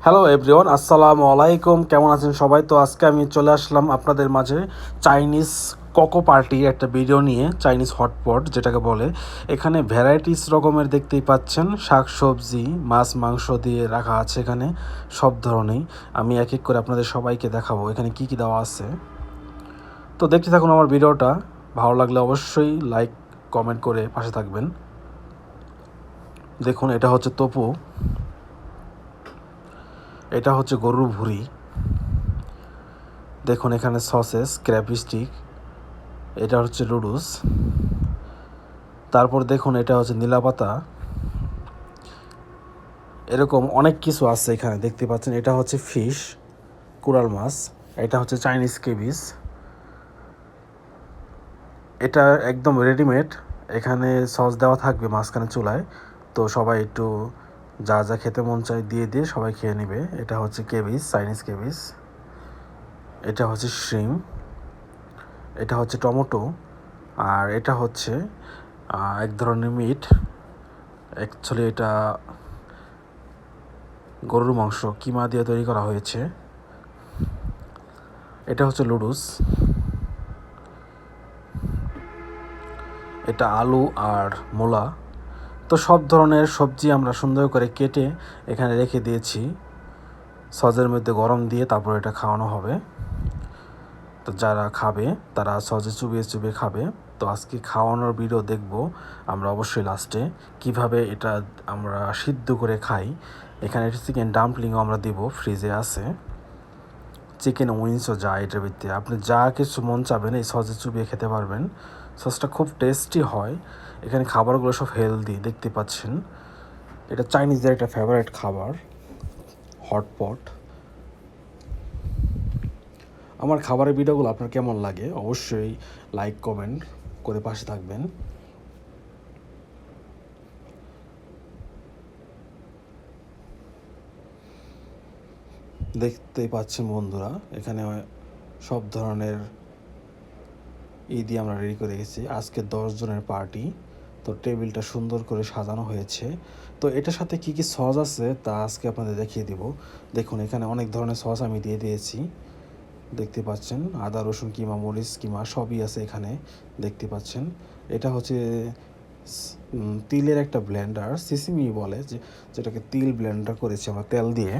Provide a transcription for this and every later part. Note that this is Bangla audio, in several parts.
হ্যালো এভরিওয়ান, আসসালামু আলাইকুম। কেমন আছেন সবাই? তো আজকে আমি চলে আসলাম আপনাদের মাঝে চাইনিজ কোকো পার্টির একটা ভিডিও নিয়ে। চাইনিজ হটপট যেটাকে বলে, এখানে ভ্যারাইটিস রকমের দেখতেই পাচ্ছেন, শাক সবজি মাছ মাংস দিয়ে রাখা আছে এখানে সব ধরনেরই। আমি এক এক করে আপনাদের সবাইকে দেখাবো এখানে কি কি দেওয়া আছে। তো দেখতে থাকুন আমার ভিডিওটা। ভালো লাগলে অবশ্যই লাইক কমেন্ট করে পাশে থাকবেন। দেখুন, এটা হচ্ছে তপু, এটা হচ্ছে গরুর ভুঁড়ি, দেখুন এখানে সসেস ক্র্যাব স্টিক, এটা হচ্ছে লুডুস, তারপর দেখুন এটা হচ্ছে নীলাপাতা, এরকম অনেক কিছু আছে এখানে দেখতে পাচ্ছেন। এটা হচ্ছে ফিশ, কোরাল মাছ, এটা হচ্ছে চাইনিজ কেবিস, এটা একদম রেডিমেড, এখানে সস দেওয়া থাকবে মাঝখানে চুলায়। তো সবাই একটু যা যা খেতে মন চায় দিয়ে দিয়ে সবাই খেয়ে নেবে। এটা হচ্ছে কেবিস, চাইনিজ কেবিস, এটা হচ্ছে শ্রিম, এটা হচ্ছে টমেটো, আর এটা হচ্ছে এক ধরনের মিট। অ্যাকচুয়ালি এটা গরুর মাংস কিমা দিয়ে তৈরি করা হয়েছে। এটা হচ্ছে লুডুস, এটা আলু আর মূলা। তো সব ধরনের সবজি আমরা সুন্দর করে কেটে এখানে রেখে দিয়েছি সসের মধ্যে গরম দিয়ে, তারপর এটা খাওয়ানো হবে। তো যারা খাবে তারা সসে চুবিয়ে চুবিয়ে খাবে। তো আজকে খাওয়ানোর ভিডিও দেখব আমরা অবশ্যই লাস্টে, কিভাবে এটা আমরা সিদ্ধ করে খাই। এখানে চিকেন ডাম্পলিংও আমরা দেব, ফ্রিজে আছে। চিকেন উইংসও যায় এটার ভিতরে, আপনি যা কিছু মন চাবেন এই সসে চুবিয়ে খেতে পারবেন। সসটা খুব টেস্টি হয়। এখানে খাবারগুলো সব হেলদি দেখতে পাচ্ছেন। এটা চাইনিজদের একটা ফেভারিট খাবার, হটপট। আমার খাবারের ভিডিওগুলো আপনার কেমন লাগে অবশ্যই লাইক কমেন্ট করে পাশে থাকবেন। দেখতেই পাচ্ছেন বন্ধুরা, এখানে সব ধরনের দিয়ে আমরা রেডি করে রেখেছি। আজকে 10 জনের পার্টি, তো টেবিলটা সুন্দর করে সাজানো হয়েছে। তো এটার সাথে কি কি সস আছে তা আজকে আপনাদের দেখিয়ে দিব। দেখুন এখানে অনেক ধরনের সস আমি দিয়ে দিয়েছি, দেখতে পাচ্ছেন। আদা রসুন কিমা মরিচ কিমা সবই আছে এখানে, দেখতে পাচ্ছেন। এটা হচ্ছে তিলের একটা ব্লেন্ডার, সিসিমি বলে, যেটাকে তিল ব্লেন্ডার করেছি আমরা তেল দিয়ে।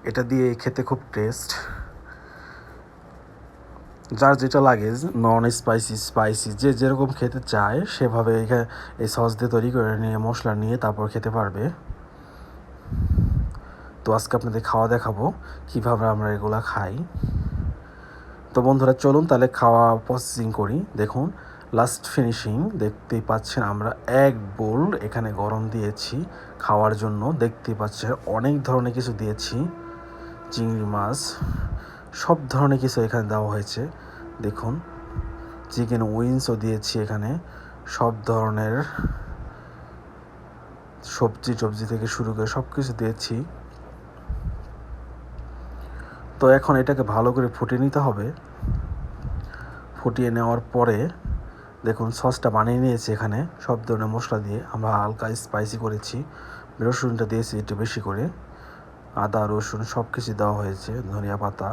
এটা দিয়ে খেতে খুব টেস্ট। যার যেটা লাগে, নন স্পাইসি স্পাইসি যে যেরকম খেতে চায় সেভাবে এই সস দিয়ে তৈরি করে নিয়ে মশলা নিয়ে তারপর খেতে পারবে। তো আজকে আপনাদের খাওয়া দেখাবো কীভাবে আমরা এগুলা খাই। তো বন্ধুরা চলুন তাহলে খাওয়া প্রসেসিং করি। দেখুন লাস্ট ফিনিশিং দেখতেই পাচ্ছেন, আমরা এক বোল এখানে গরম দিয়েছি খাওয়ার জন্য। দেখতেই পাচ্ছেন অনেক ধরনের কিছু দিয়েছি, চিংড়ি মাছ সব ধরনের কিছু এখানে দেওয়া হয়েছে। দেখুন চিকেন উইংসও দিয়েছি এখানে, সব ধরনের সবজি টবজি থেকে শুরু করে সব কিছু দিয়েছি। তো এখন এটাকে ভালো করে ফুটিয়ে নিতে হবে। ফুটিয়ে নেওয়ার পরে দেখুন সসটা বানিয়ে নিয়েছি এখানে সব ধরনের মশলা দিয়ে, আমরা হালকা স্পাইসি করেছি। রসুনটা দিয়েছি একটু বেশি করে, আদা রসুন সব কিছু দেওয়া হয়েছে, ধনিয়া পাতা,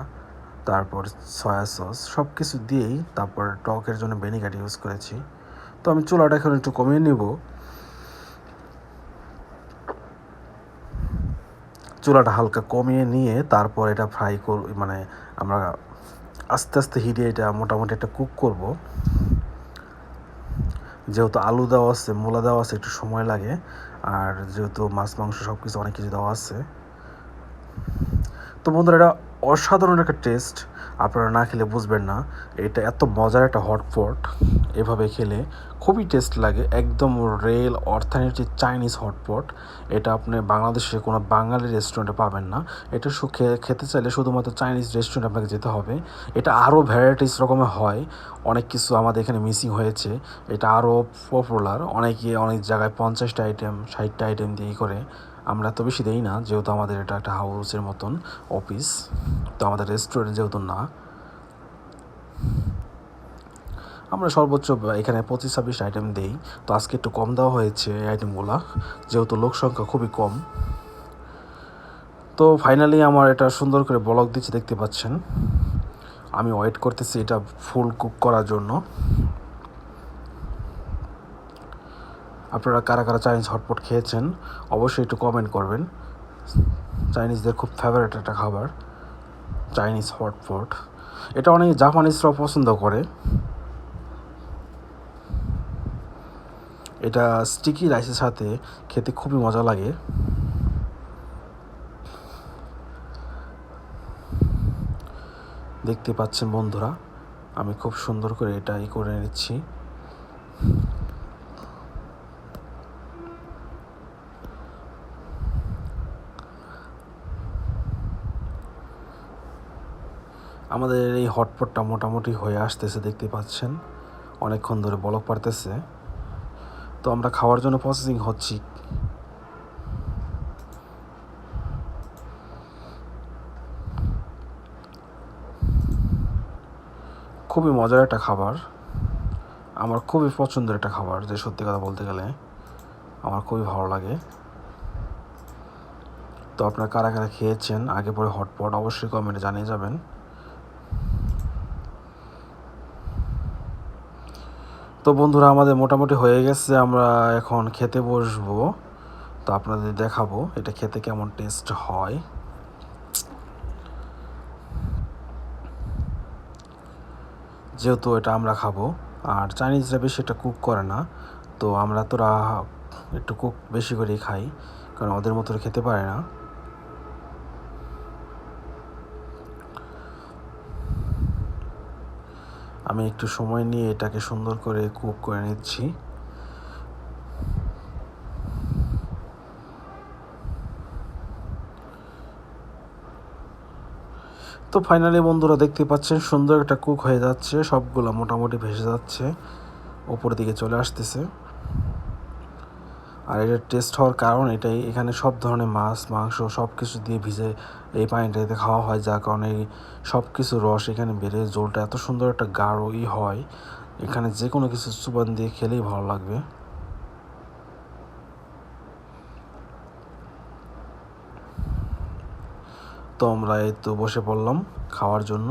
তারপর সয়া সস সব কিছু দিয়েই তারপর টকের জন্য ভিনেগার ইউজ করেছি। তো আমি চুলাটা এখন একটু কমিয়ে নেব। চুলাটা হালকা কমিয়ে নিয়ে তারপর এটা ফ্রাই মানে আমরা আস্তে আস্তে হিটে এটা মোটামুটি একটা কুক করব। যেহেতু আলু দেওয়া আছে মূলা দেওয়া আছে একটু সময় লাগে, আর যেহেতু মাছ মাংস সব কিছু অনেক কিছু দেওয়া আছে। তো বন্ধুরা এটা অসাধারণ একটা টেস্ট, আপনারা না খেলে বুঝবেন না। এটা এত মজার একটা হটপট, এভাবে খেলে খুবই টেস্ট লাগে, একদম রিয়েল অথেন্টিক চাইনিজ হটপট। এটা আপনি বাংলাদেশে কোনো বাঙালি রেস্টুরেন্টে পাবেন না। এটা খেতে চাইলে শুধুমাত্র চাইনিজ রেস্টুরেন্টে আপনাকে যেতে হবে। এটা আরও ভ্যারাইটিস রকমের হয়, অনেক কিছু আমাদের এখানে মিসিং হয়েছে। এটা আরও পপুলার, অনেকে অনেক জায়গায় 50টা আইটেম 60টা আইটেম দিয়ে করে। আমরা তো বেশি দেই না, যেহেতু আমাদের এটা একটা হাউসের মতন অফিস, তো আমাদের রেস্টুরেন্ট যেহেতু না। আমরা সর্বোচ্চ এখানে 25-26 আইটেম দেই, তো আজকে একটু কম দেওয়া হয়েছে এই আইটেমগুলো, যেহেতু লোক সংখ্যা খুবই কম। তো ফাইনালি আমার এটা সুন্দর করে ব্লগ দিচ্ছে, দেখতে পাচ্ছেন। আমি ওয়েট করতেছি এটা ফুল কুক করার জন্য। আপনারা কারা কারা চাইনিজ হটপট খেয়েছেন অবশ্যই একটু কমেন্ট করবেন। চাইনিজদের খুব ফেভারিট একটা খাবার চাইনিজ হটপট। এটা অনেক জাপানিজরাও পছন্দ করে। এটা স্টিকি রাইসের সাথে খেতে খুবই মজা লাগে। দেখতে পাচ্ছেন বন্ধুরা, আমি খুব সুন্দর করে এটা করে নিচ্ছি। আমাদের এই হটপটটা মোটামুটি হয়ে আসতেছে, দেখতে পাচ্ছেন অনেকক্ষণ ধরে বলক পারতেছে। তো আমরা খাওয়ার জন্য প্রসেসিং হচ্ছি। খুবই মজার একটা খাবার, আমার খুবই পছন্দের একটা খাবার, যে সত্যি কথা বলতে গেলে আমার খুবই ভালো লাগে। তো আপনারা কারা কারা খেয়েছেন আগে পরে হটপট অবশ্যই কমেন্টে জানিয়ে যাবেন। তো বন্ধুরা, আমাদের মোটামুটি হয়ে গেছে, আমরা এখন খেতে বসবো। তো আপনাদের দেখাবো এটা খেতে কেমন টেস্ট হয়। যেহেতু এটা আমরা খাবো, আর চাইনিজরা বেশি এটা কুক করে না, তো আমরা তোরা একটু কুক বেশি করেই খাই, কারণ ওদের মতো খেতে পারে না। আমি একটু সময় নিয়ে এটাকে সুন্দর করে কুক করে নিচ্ছি। তো ফাইনালি বন্ধুরা দেখতে পাচ্ছেন সুন্দর একটা কুক হয়ে যাচ্ছে, সবগুলো মোটামুটি ভেসে যাচ্ছে, উপর দিকে চলে আসতেছে। আর এটার টেস্ট হওয়ার কারণ এটাই, এখানে সব ধরনের মাছ মাংস সব কিছু দিয়ে ভিজে এই পানিটাতে খাওয়া হয়, যার কারণে সব কিছু রস এখানে বেড়ে জলটা এত সুন্দর একটা গাঢ়ই হয়। এখানে যে কোনো কিছু চুবান দিয়ে খেলেই ভালো লাগবে। তো আমরা এই তো বসে পড়লাম খাওয়ার জন্য।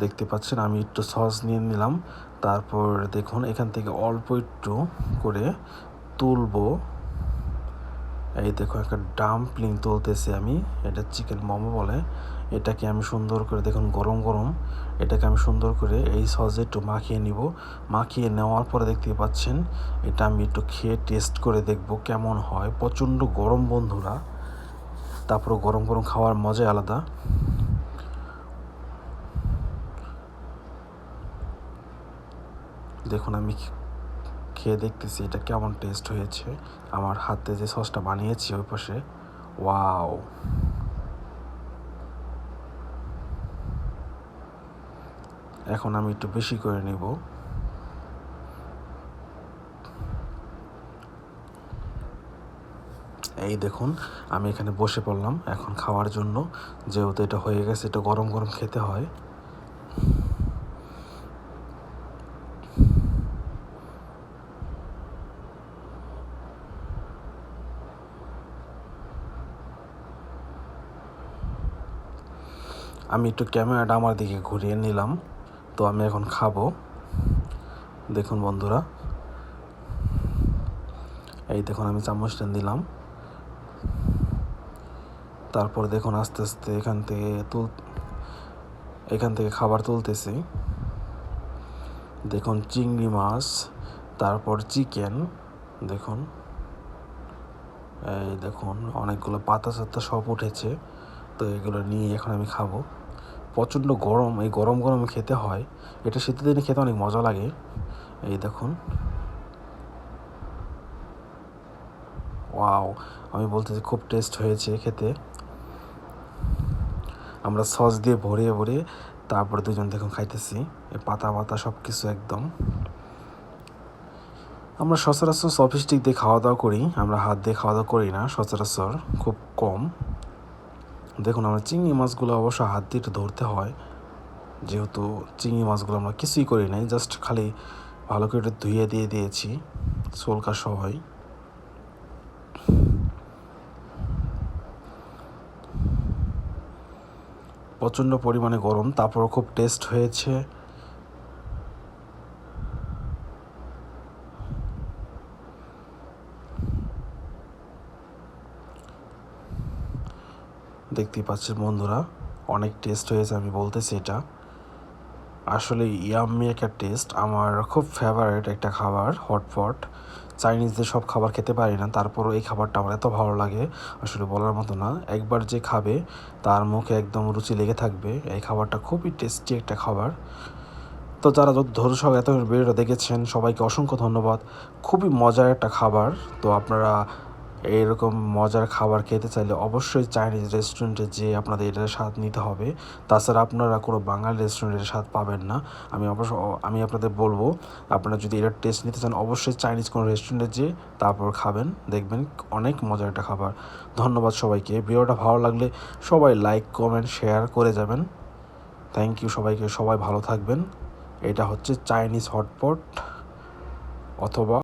দেখতে পাচ্ছেন আমি একটু সস নিয়ে নিলাম, তারপর দেখুন এখান থেকে অল্প একটু করে তুলবো। এই দেখো একটা ডাম্পলিং তুলতেছি আমি, এটা চিকেন মোমো বলে। এটাকে আমি সুন্দর করে দেখুন গরম গরম, এটাকে আমি সুন্দর করে এই সসে একটু মাখিয়ে নিব। মাখিয়ে নেওয়ার পরে দেখতে পাচ্ছেন এটা আমি একটু খেয়ে টেস্ট করে দেখব কেমন হয়। প্রচণ্ড গরম বন্ধুরা, তারপরে গরম গরম খাওয়ার মজাই আলাদা। দেখুন আমি খেয়ে দেখতেছি এটা কেমন টেস্ট হয়েছে। আমার হাতে যে সসটা বানিয়েছি ওই পাশে, ওয়াও! এখন আমি একটু বেশি করে নিব। এই দেখুন আমি এখানে বসে পড়লাম এখন খাওয়ার জন্য, যেহেতু এটা হয়ে গেছে, এটা গরম গরম খেতে হয়। আমি একটু ক্যামেরাটা আমার দিকে ঘুরিয়ে নিলাম, তো আমি এখন খাবো। দেখুন বন্ধুরা, এই দেখুন আমি চামচটা নিলাম, তারপর দেখুন আস্তে আস্তে এখান থেকে খাবার তুলতেছি। দেখুন চিংড়ি মাছ, তারপর চিকেন, দেখুন এই দেখুন অনেকগুলো পাতা সাতা সব উঠেছে। তো এগুলো নিয়ে এখন আমি খাবো। প্রচণ্ড গরম, এই গরম গরম খেতে হয়, এটা শীতের দিনে খেতে অনেক মজা লাগে। এই দেখুন, ওয়াও! আমি বলতেছি খুব টেস্ট হয়েছে খেতে। আমরা সস দিয়ে ভরিয়ে ভরিয়ে তারপরে দুজন দেখুন খাইতেছি, এই পাতা পাতা সব কিছু একদম। আমরা সচরাচর চপস্টিক দিয়ে খাওয়া দাওয়া করি, আমরা হাত দিয়ে খাওয়া দাওয়া করি না সচরাচর, খুব কম। দেখুন আমরা চিংড়ি মাছগুলো অবশ্য হাত দিয়ে একটু ধরতে হয়। যেহেতু চিংড়ি মাছগুলো আমরা কিছুই করি নাই, জাস্ট খালি ভালো করে ধুয়ে দিয়ে দিয়েছি সোলকা সহই। প্রচণ্ড পরিমাণে গরম, তারপরও খুব টেস্ট হয়েছে। দেখতেই পাচ্ছেন বন্ধুরা, অনেক টেস্ট হয়েছে, আমি বলতেছি এটা আসলে ইয়াম্মি একটা টেস্ট। আমার খুব ফেভারিট একটা খাবার হটপট। চাইনিজদের সব খাবার খেতে পারি না, তারপরও এই খাবারটা আমার এত ভালো লাগে আসলে বলার মতো না। একবার যে খাবে তার মুখে একদম রুচি লেগে থাকবে। এই খাবারটা খুবই টেস্টি একটা খাবার। তো যারা ধৈর্য সহ এত ভিডিওটা দেখেছেন সবাইকে অসংখ্য ধন্যবাদ। খুবই মজার একটা খাবার। তো আপনারা এইরকম মজার খাবার খেতে চাইলে অবশ্যই চাইনিজ রেস্টুরেন্টে যেয়ে আপনাদের এটার স্বাদ নিতে হবে। তাছাড়া আপনারা কোনো বাঙালি রেস্টুরেন্টের স্বাদ পাবেন না। আমি আপনাদের বলবো, আপনারা যদি এটার টেস্ট নিতে চান অবশ্যই চাইনিজ কোনো রেস্টুরেন্টে যেয়ে তারপর খাবেন, দেখবেন অনেক মজার একটা খাবার। ধন্যবাদ সবাইকে। ভিডিওটা ভালো লাগলে সবাই লাইক কমেন্ট শেয়ার করে যাবেন। থ্যাংক ইউ সবাইকে, সবাই ভালো থাকবেন। এটা হচ্ছে চাইনিজ হটপট অথবা